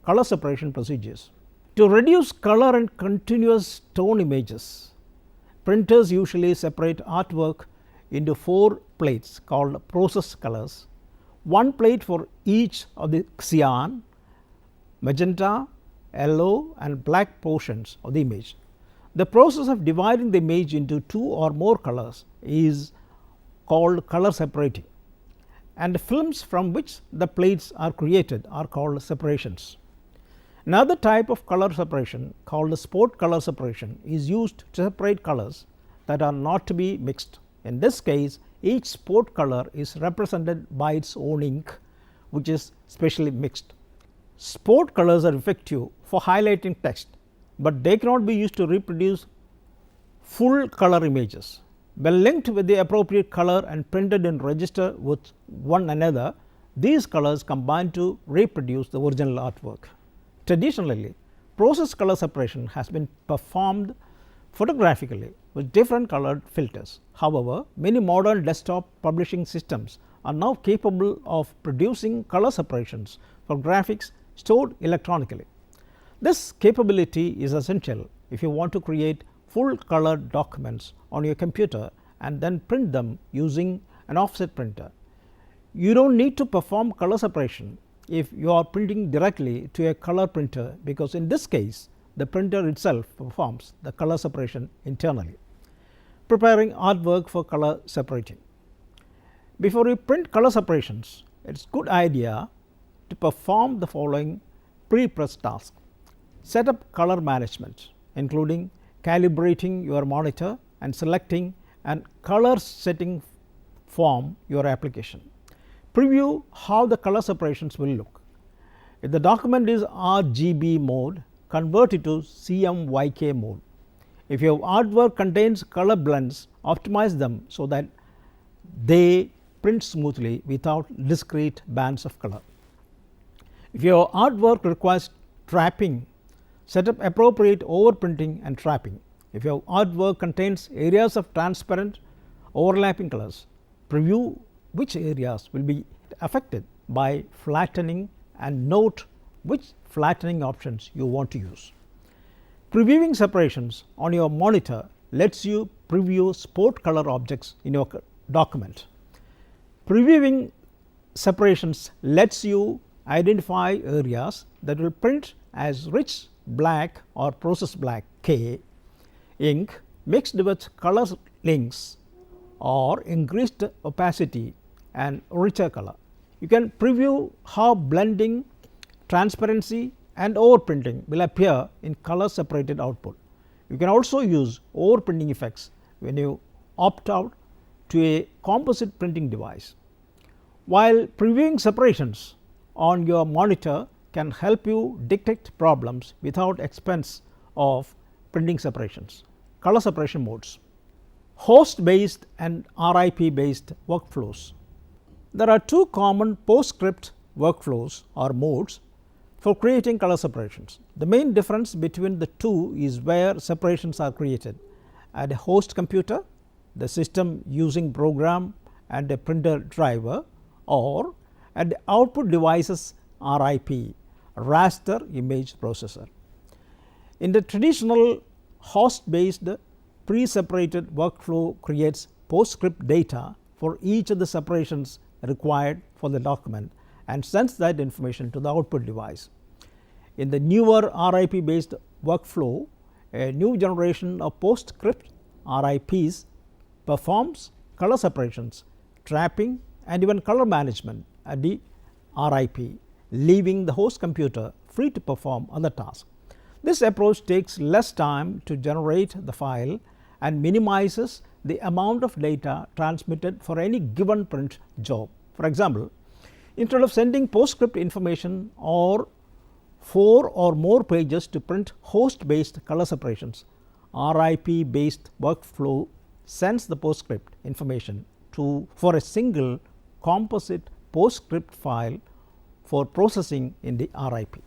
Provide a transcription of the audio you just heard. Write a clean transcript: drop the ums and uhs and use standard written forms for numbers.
color separation procedures. To reduce color and continuous tone images, printers usually separate artwork into 4 plates called process colors, 1 plate for each of the cyan, magenta, yellow and black portions of the image. The process of dividing the image into 2 or more colors is called color separating, and the films from which the plates are created are called separations. Another type of color separation called spot color separation is used to separate colors that are not to be mixed. In this case, each spot color is represented by its own ink, which is specially mixed. Spot colors are effective for highlighting text, but they cannot be used to reproduce full color images. When linked with the appropriate color and printed in register with one another, these colors combine to reproduce the original artwork. Traditionally, process color separation has been performed photographically with different colored filters. However, many modern desktop publishing systems are now capable of producing color separations for graphics stored electronically. This capability is essential if you want to create full color documents on your computer and then print them using an offset printer. You do not need to perform color separation if you are printing directly to a color printer, because in this case the printer itself performs the color separation internally. Preparing artwork for color separating. Before you print color separations, it is a good idea to perform the following pre-press tasks. Set up color management, including calibrating your monitor and selecting an color setting form your application. Preview how the color separations will look. If the document is RGB mode, convert it to CMYK mode. If your artwork contains color blends, optimize them so that they print smoothly without discrete bands of color. If your artwork requires trapping, set up appropriate overprinting and trapping. If your artwork contains areas of transparent overlapping colors, preview which areas will be affected by flattening and note which flattening options you want to use. Previewing separations on your monitor lets you preview spot color objects in your document. Previewing separations lets you identify areas that will print as rich black or process black K ink mixed with color links or increased opacity and richer color. You can preview how blending, transparency and overprinting will appear in color separated output. You can also use overprinting effects when you opt out to a composite printing device. While previewing separations on your monitor can help you detect problems without expense of printing separations. Color separation modes. Host based and RIP based workflows. There are 2 common PostScript workflows or modes for creating color separations. The main difference between the 2 is where separations are created: at a host computer, the system using program and a printer driver, or at the output device's RIP, raster image processor. In the traditional host based pre-separated workflow creates PostScript data for each of the separations required for the document and sends that information to the output device. In the newer RIP based workflow, a new generation of PostScript RIPs performs color separations, trapping and even color management at the RIP, leaving the host computer free to perform other tasks. This approach takes less time to generate the file and minimizes the amount of data transmitted for any given print job. For example, instead of sending PostScript information or 4 or more pages to print host based color separations, RIP based workflow sends the PostScript information for a single composite PostScript file for processing in the RIP.